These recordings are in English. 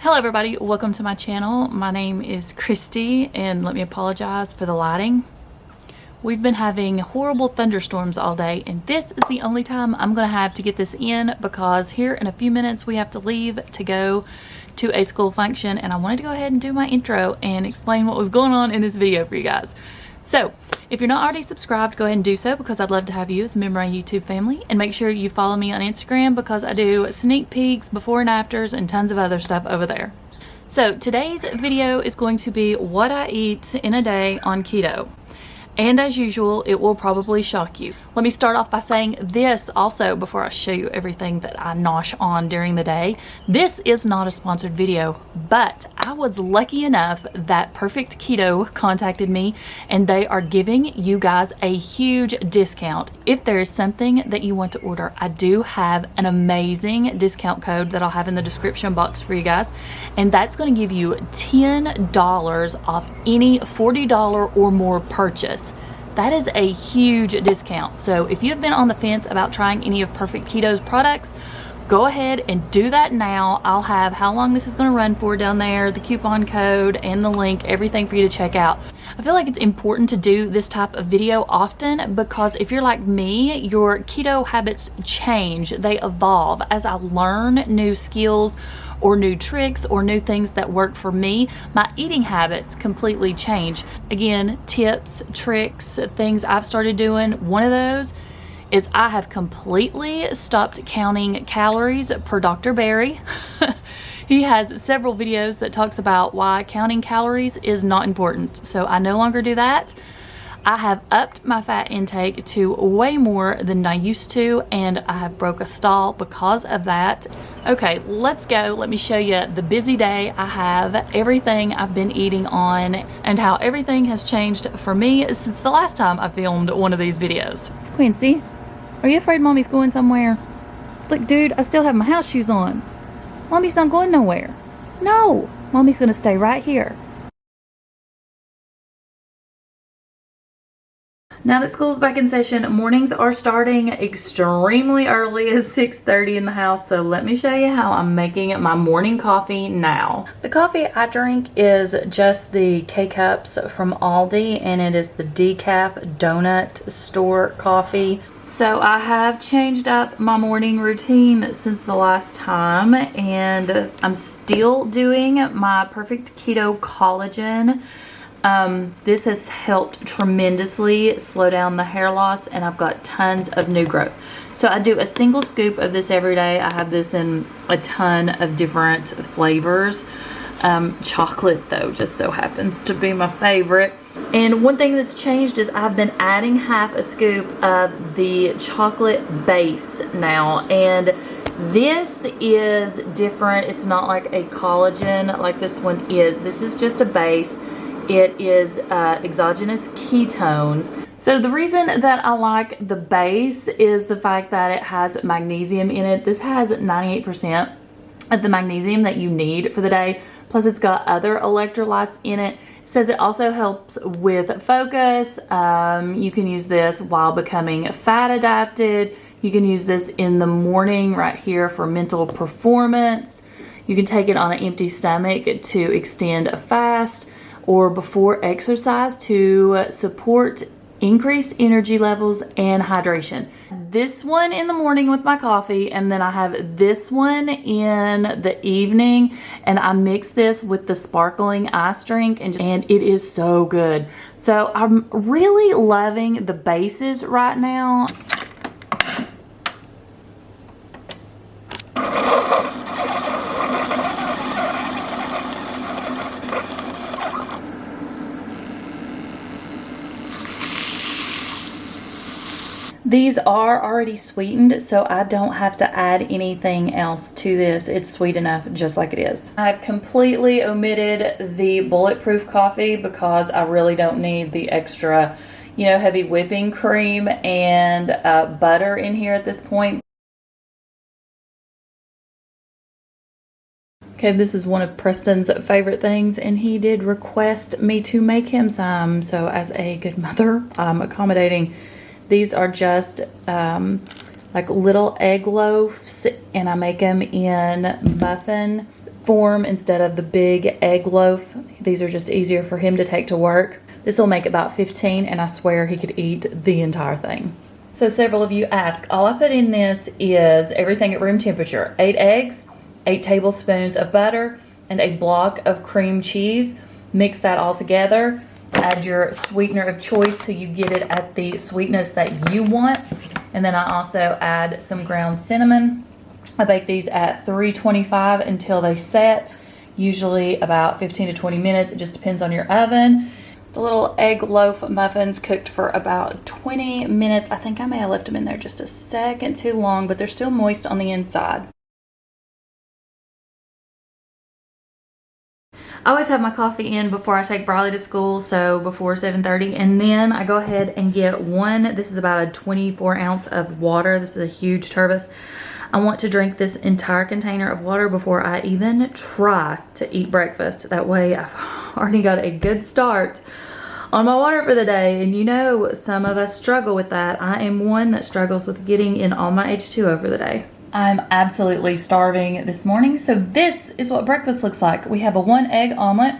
Hello everybody, welcome to my channel. My name is Kristi and let me apologize for the lighting. We've been having horrible thunderstorms all day and this is the only time I'm gonna have to get this in because here in a few minutes we have to leave to go to a school function, and I wanted to go ahead and do my intro and explain what was going on in this video for you guys. So if you're not already subscribed, go ahead and do so because I'd love to have you as a member of my YouTube family, and make sure you follow me on Instagram because I do sneak peeks, before and afters, and tons of other stuff over there. So today's video is going to be what I eat in a day on keto. And as usual, it will probably shock you. Let me start off by saying this also before I show you everything that I nosh on during the day. This is not a sponsored video, but I was lucky enough that Perfect Keto contacted me and they are giving you guys a huge discount. If there is something that you want to order, I do have an amazing discount code that I'll have in the description box for you guys. And that's going to give you $10 off any $40 or more purchase. That is a huge discount. So if you've been on the fence about trying any of Perfect Keto's products, go ahead and do that now. I'll have how long this is going to run for down there, the coupon code and the link, everything for you to check out. I feel like it's important to do this type of video often because if you're like me, your keto habits change, they evolve. As I learn new skills or new tricks or new things that work for me, my eating habits completely change. Again, tips, tricks, things I've started doing. One of those is I have completely stopped counting calories per Dr. Berry. He has several videos that talks about why counting calories is not important. So I no longer do that. I have upped my fat intake to way more than I used to, and I have broke a stall because of that. Okay, let's go. Let me show you the busy day I have, everything I've been eating on, and how everything has changed for me since the last time I filmed one of these videos. Quincy, are you afraid Mommy's going somewhere? Look, dude, I still have my house shoes on. Mommy's not going nowhere. No, Mommy's gonna stay right here. Now that school's back in session, mornings are starting extremely early. It's 6:30 in the house, so let me show you how I'm making my morning coffee now. The coffee I drink is just the K-Cups from Aldi, and it is the decaf donut store coffee. So I have changed up my morning routine since the last time, and I'm still doing my Perfect Keto Collagen. This has helped tremendously slow down the hair loss, and I've got tons of new growth. So I do a single scoop of this every day. I have this in a ton of different flavors. Chocolate though just so happens to be my favorite. And one thing that's changed is I've been adding half a scoop of the chocolate base now, and this is different. It's not like a collagen like this one is. This is just a base. It is exogenous ketones. So the reason that I like the base is the fact that it has magnesium in it. This has 98% of the magnesium that you need for the day. Plus it's got other electrolytes in it. It says it also helps with focus. You can use this while becoming fat adapted. You can use this in the morning right here for mental performance. You can take it on an empty stomach to extend a fast, or before exercise to support increased energy levels and hydration. This one in the morning with my coffee, and then I have this one in the evening, and I mix this with the sparkling ice drink, and it is so good. So I'm really loving the bases right now. These are already sweetened, so I don't have to add anything else to this. It's sweet enough just like it is. I've completely omitted the bulletproof coffee because I really don't need the extra, you know, heavy whipping cream and butter in here at this point. Okay, this is one of Preston's favorite things, and he did request me to make him some, so as a good mother, I'm accommodating. These are just like little egg loaves, and I make them in muffin form instead of the big egg loaf. These are just easier for him to take to work. This will make about 15, and I swear he could eat the entire thing. So several of you ask, all I put in this is everything at room temperature. 8 eggs, 8 tablespoons of butter, and a block of cream cheese. Mix that all together. Add your sweetener of choice so you get it at the sweetness that you want. And then I also add some ground cinnamon. I bake these at 325 until they set, usually about 15 to 20 minutes. It just depends on your oven. The little egg loaf muffins cooked for about 20 minutes. I think I may have left them in there just a second too long, but they're still moist on the inside. I always have my coffee in before I take Briley to school, so before 7:30, and then I go ahead and get one. This is about a 24 ounce of water. This is a huge turbos. I want to drink this entire container of water before I even try to eat breakfast. That way I've already got a good start on my water for the day. And you know, some of us struggle with that. I am one that struggles with getting in all my H2O for the day. I'm absolutely starving this morning. So this is what breakfast looks like. We have a 1 egg omelet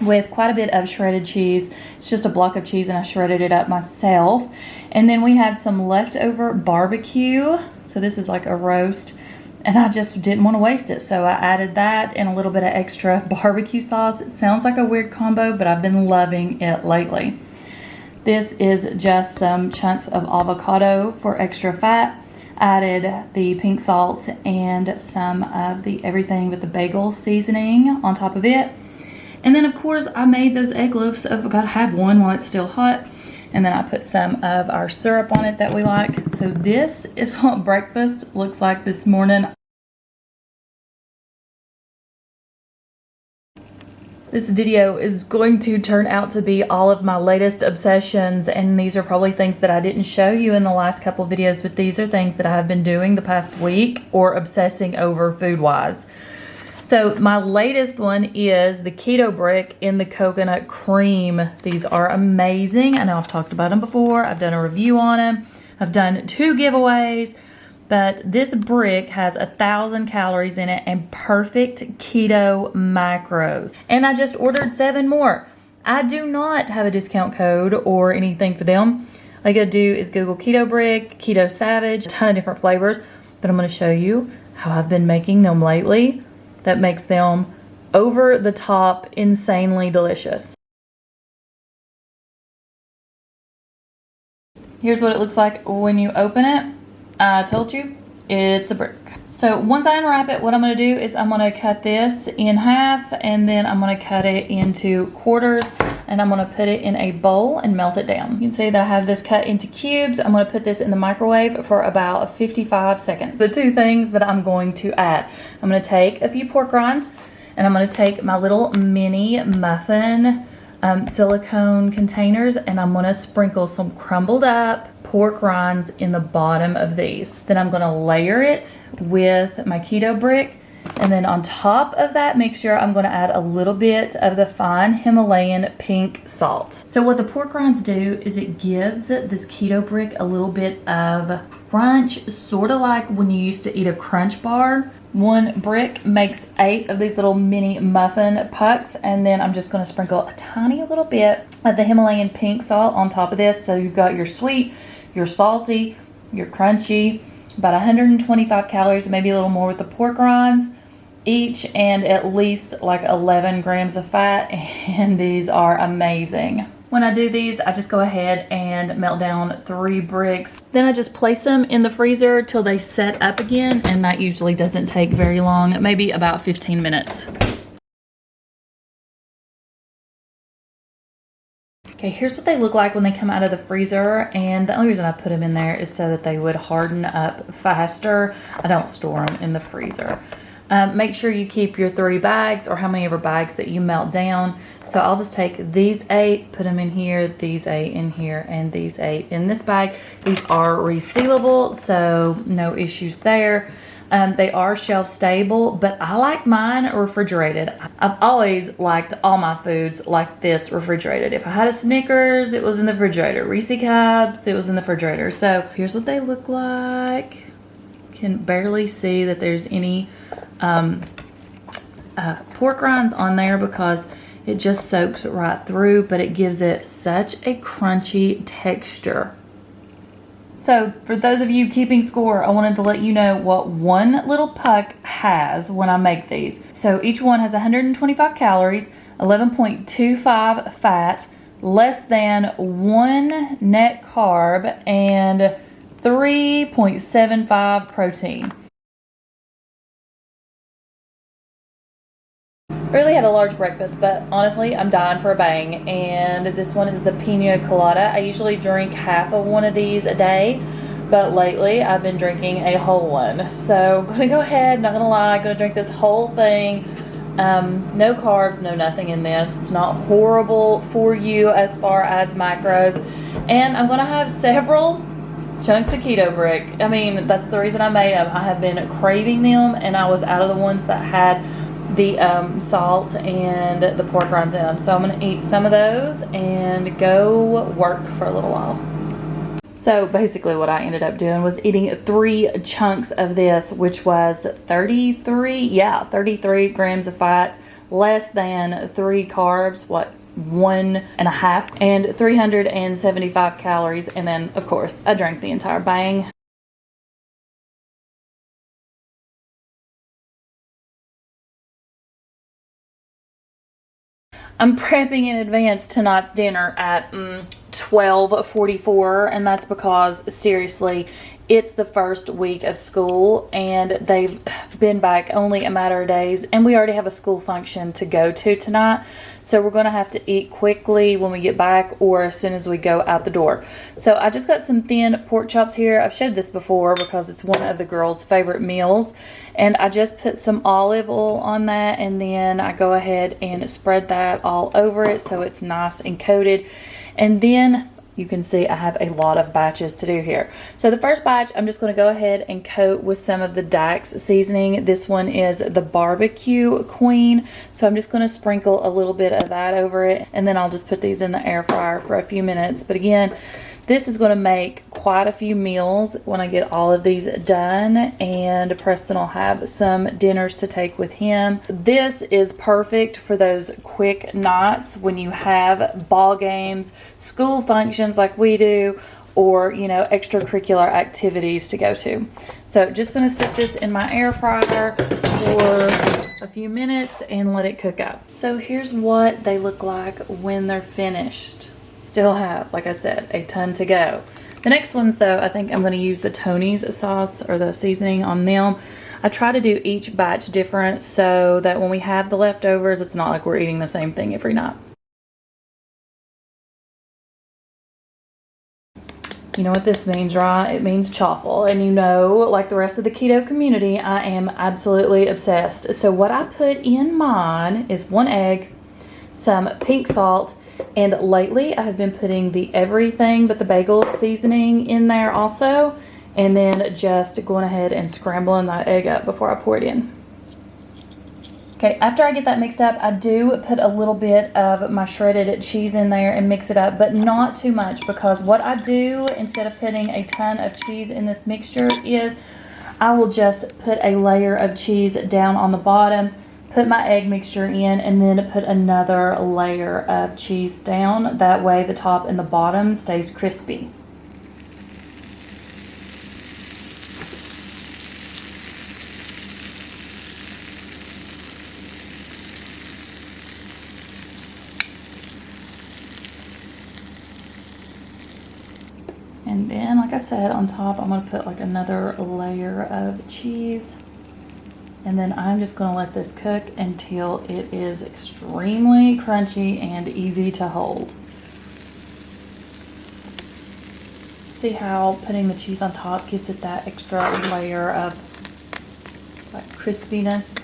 with quite a bit of shredded cheese. It's just a block of cheese and I shredded it up myself. And then we had some leftover barbecue. So this is like a roast, and I just didn't want to waste it. So I added that and a little bit of extra barbecue sauce. It sounds like a weird combo, but I've been loving it lately. This is just some chunks of avocado for extra fat. Added the pink salt and some of the everything with the bagel seasoning on top of it. And then of course I made those egg loaves. I've got to have one while it's still hot. And then I put some of our syrup on it that we like. So this is what breakfast looks like this morning. This video is going to turn out to be all of my latest obsessions, and these are probably things that I didn't show you in the last couple of videos, but these are things that I have been doing the past week or obsessing over food-wise. So my latest one is the keto brick in the coconut cream. These are amazing. I know I've talked about them before. I've done a review on them. I've done 2 giveaways, but this brick has 1,000 calories in it and perfect keto macros. And I just ordered 7 more. I do not have a discount code or anything for them. All you gotta do is Google keto brick, keto savage, a ton of different flavors, but I'm gonna show you how I've been making them lately. That makes them over the top, insanely delicious. Here's what it looks like when you open it. I told you, it's a brick. So once I unwrap it, what I'm gonna do is I'm gonna cut this in half, and then I'm gonna cut it into quarters, and I'm gonna put it in a bowl and melt it down. You can see that I have this cut into cubes. I'm gonna put this in the microwave for about 55 seconds. The 2 things that I'm going to add. I'm gonna take a few pork rinds, and I'm gonna take my little mini muffin silicone containers, and I'm gonna sprinkle some crumbled up pork rinds in the bottom of these. Then I'm gonna layer it with my keto brick, and then on top of that mixture, I'm gonna add a little bit of the fine Himalayan pink salt. So what the pork rinds do is it gives this keto brick a little bit of crunch, sort of like when you used to eat a Crunch bar. 1 brick makes 8 of these little mini muffin pucks, and then I'm just gonna sprinkle a tiny little bit of the Himalayan pink salt on top of this. So you've got your sweet, your salty, your crunchy, about 125 calories, maybe a little more with the pork rinds each, and at least like 11 grams of fat, and these are amazing. When I do these, I just go ahead and melt down 3 bricks. Then I just place them in the freezer till they set up again, and that usually doesn't take very long, maybe about 15 minutes. Okay, here's what they look like when they come out of the freezer, and the only reason I put them in there is so that they would harden up faster. I don't store them in the freezer. Make sure you keep your 3 bags, or how many ever bags that you melt down. So I'll just take these 8, put them in here, these 8 in here, and these 8 in this bag. These are resealable, so no issues there. They are shelf stable, but I like mine refrigerated. I've always liked all my foods like this refrigerated. If I had a Snickers, it was in the refrigerator. Reese Cups, it was in the refrigerator. So here's what they look like. You can barely see that there's any pork rinds on there because it just soaks right through, but it gives it such a crunchy texture. So for those of you keeping score, I wanted to let you know what one little puck has when I make these. So each one has 125 calories, 11.25 fat, less than 1 net carb, and 3.75 protein. Really had a large breakfast, but honestly, I'm dying for a bang. And this one is the Pina Colada. I usually drink half of one of these a day, but lately I've been drinking a whole one. So I'm gonna go ahead, not gonna lie, I'm gonna drink this whole thing. No carbs, no nothing in this. It's not horrible for you as far as macros. And I'm gonna have several chunks of keto brick. I mean, that's the reason I made them. I have been craving them, and I was out of the ones that had the salt and the pork rinds in them. So I'm going to eat some of those and go work for a little while. So basically what I ended up doing was eating 3 chunks of this, which was 33 grams of fat, less than 3 carbs, 1.5, and 375 calories. And then of course I drank the entire bang. I'm prepping in advance tonight's dinner at 12:44, and that's because seriously, it's the first week of school and they've been back only a matter of days, and we already have a school function to go to tonight. So we're going to have to eat quickly when we get back or as soon as we go out the door. So I just got some thin pork chops here. I've showed this before because it's one of the girls' favorite meals. And I just put some olive oil on that, and then I go ahead and spread that all over it so it's nice and coated. And then you can see I have a lot of batches to do here. So the first batch, I'm just going to go ahead and coat with some of the Dax seasoning. This one is the Barbecue Queen. So I'm just going to sprinkle a little bit of that over it, and then I'll just put these in the air fryer for a few minutes. But again, this is going to make quite a few meals when I get all of these done, and Preston will have some dinners to take with him. This is perfect for those quick nights when you have ball games, school functions like we do, or extracurricular activities to go to. So just going to stick this in my air fryer for a few minutes and let it cook up. So here's what they look like when they're finished. Still have, like I said, a ton to go. The next ones though, I think I'm going to use the Tony's sauce or the seasoning on them. I try to do each batch different so that when we have the leftovers, it's not like we're eating the same thing every night. You know what this means, right? It means chaffle. And like the rest of the keto community, I am absolutely obsessed. So what I put in mine is 1 egg, some pink salt, and lately I have been putting the everything but the bagel seasoning in there also, and then just going ahead and scrambling that egg up before I pour it in. Okay, after I get that mixed up, I do put a little bit of my shredded cheese in there and mix it up, but not too much, because what I do instead of putting a ton of cheese in this mixture is I will just put a layer of cheese down on the bottom, put my egg mixture in, and then put another layer of cheese down. That way the top and the bottom stays crispy. And then, like I said, on top I'm going to put like another layer of cheese. And then I'm just going to let this cook until it is extremely crunchy and easy to hold. See how putting the cheese on top gives it that extra layer of like crispiness.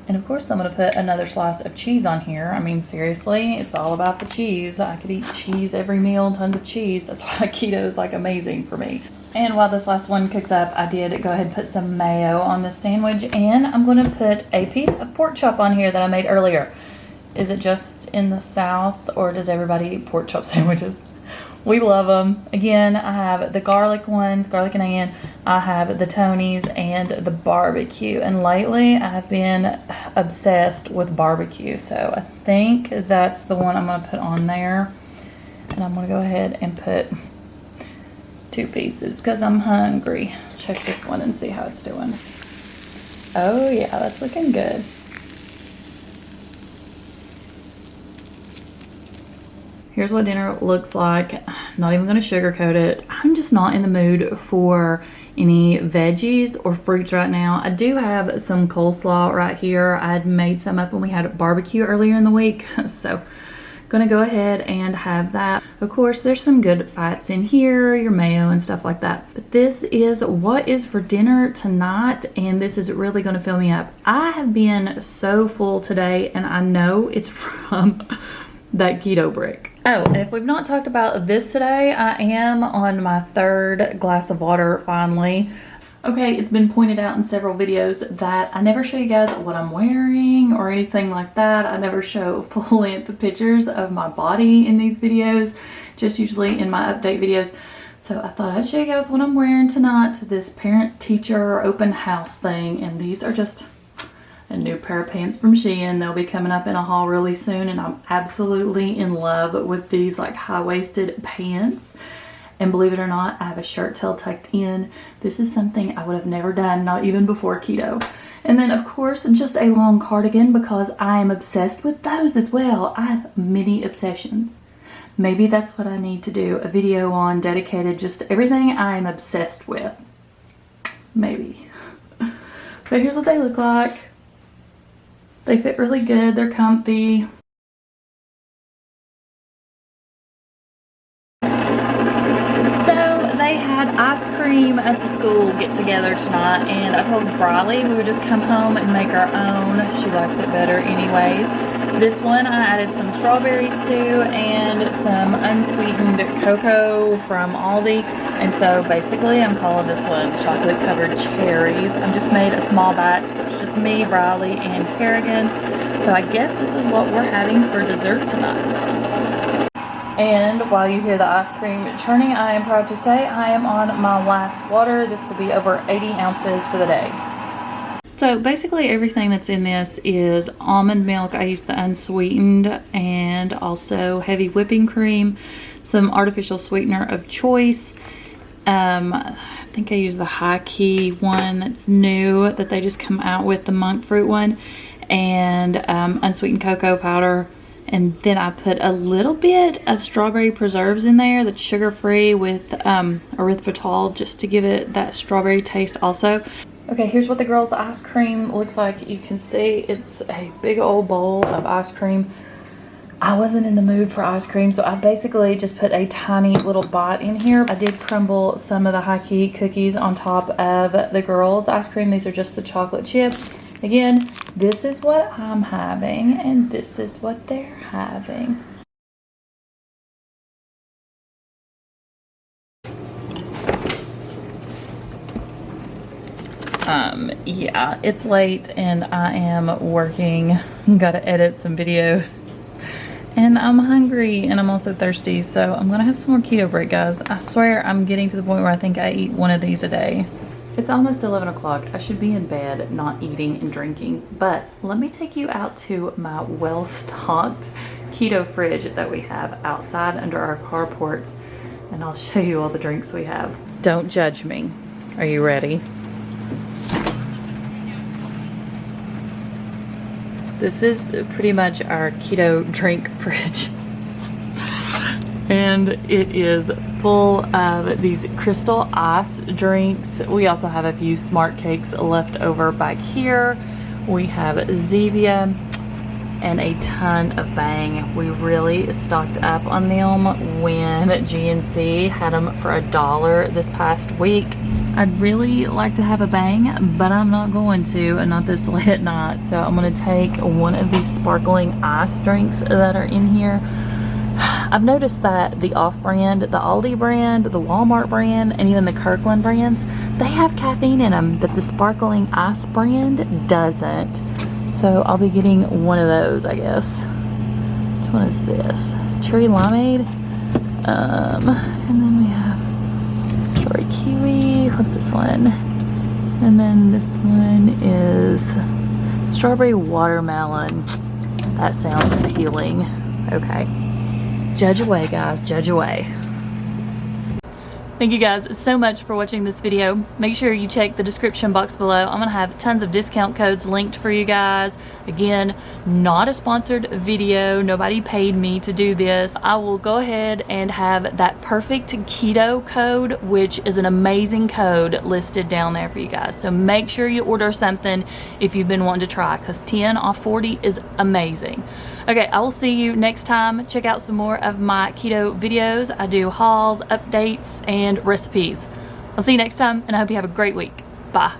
And of course I'm going to put another slice of cheese on here. I mean, seriously, it's all about the cheese. I could eat cheese every meal, tons of cheese. That's why keto is like amazing for me. And while this last one cooks up, I did go ahead and put some mayo on the sandwich, and I'm going to put a piece of pork chop on here that I made earlier. Is it just in the South, or does everybody eat pork chop sandwiches? We love them. Again, I have the garlic ones, garlic and onion. I have the Tony's and the barbecue. And lately, I've been obsessed with barbecue. So I think that's the one I'm going to put on there. And I'm going to go ahead and put 2 pieces because I'm hungry. Check this one and see how it's doing. Oh yeah, that's looking good. Here's what dinner looks like. Not even gonna sugarcoat it. I'm just not in the mood for any veggies or fruits right now. I do have some coleslaw right here. I had made some up when we had a barbecue earlier in the week. So gonna go ahead and have that. Of course, there's some good fats in here, your mayo and stuff like that. But this is what is for dinner tonight, and this is really gonna fill me up. I have been so full today, and I know it's from that keto brick. Oh, and if we've not talked about this today, I am on my 3rd glass of water finally. Okay, it's been pointed out in several videos that I never show you guys what I'm wearing or anything like that. I never show full-length pictures of my body in these videos, just usually in my update videos. So I thought I'd show you guys what I'm wearing tonight to this parent-teacher open house thing, and these are just a new pair of pants from Shein. They'll be coming up in a haul really soon, and I'm absolutely in love with these like high-waisted pants. And believe it or not, I have a shirt tail tucked in. This is something I would have never done, not even before keto. And then of course, just a long cardigan because I am obsessed with those as well. I have many obsessions. Maybe that's what I need to do, a video on dedicated just everything I am obsessed with. Maybe. But here's what they look like. They fit really good, they're comfy. So they had ice cream at the school get together tonight, and I told Briley we would just come home and make our own. She likes it better anyways. This one I added some strawberries to and some unsweetened cocoa from Aldi. And so basically I'm calling this one chocolate covered cherries. I've just made a small batch, so it's just me, Riley, and Kerrigan. So I guess this is what we're having for dessert tonight. And while you hear the ice cream churning, I am proud to say I am on my last water. This will be over 80 ounces for the day. So basically everything that's in this is almond milk. I use the unsweetened, and also heavy whipping cream, some artificial sweetener of choice. I think I use the high key one that's new that they just come out with, the monk fruit one, and unsweetened cocoa powder. And then I put a little bit of strawberry preserves in there that's sugar-free with erythritol, just to give it that strawberry taste also. Okay, here's what the girls' ice cream looks like. You can see it's a big old bowl of ice cream. I wasn't in the mood for ice cream, so I basically just put a tiny little bite in here. I did crumble some of the high key cookies on top of the girls' ice cream. These are just the chocolate chip. Again, this is what I'm having, and this is what they're having. Yeah, it's late and I am working. Gotta edit some videos. And I'm hungry and I'm also thirsty, so I'm gonna have some more keto break, guys. I swear I'm getting to the point where I think I eat one of these a day. It's almost 11 o'clock. I should be in bed, not eating and drinking. But let me take you out to my well-stocked keto fridge that we have outside under our carports, and I'll show you all the drinks we have. Don't judge me. Are you ready? This is pretty much our keto drink fridge. And it is full of these Crystal Ice drinks. We also have a few Smart Cakes left over back here. We have Zevia and a ton of Bang. We really stocked up on them when GNC had them for $1 this past week. I'd really like to have a Bang, but I'm not going to, and not this late at night. So I'm gonna take one of these sparkling ice drinks that are in here. I've noticed that the off-brand, the Aldi brand, the Walmart brand, and even the Kirkland brands, they have caffeine in them, but the sparkling ice brand doesn't. So I'll be getting one of those, I guess. Which one is this? Cherry limeade? And then we have strawberry kiwi. What's this one? And then this one is strawberry watermelon. That sounds appealing. Okay. Judge away, guys. Judge away. Thank you guys so much for watching this video. Make sure you check the description box below. I'm gonna have tons of discount codes linked for you guys. Again, not a sponsored video. Nobody paid me to do this. I will go ahead and have that perfect keto code, which is an amazing code, listed down there for you guys. So make sure you order something if you've been wanting to try, because 10 off 40 is amazing. Okay, I will see you next time. Check out some more of my keto videos. I do hauls, updates, and recipes. I'll see you next time, and I hope you have a great week. Bye.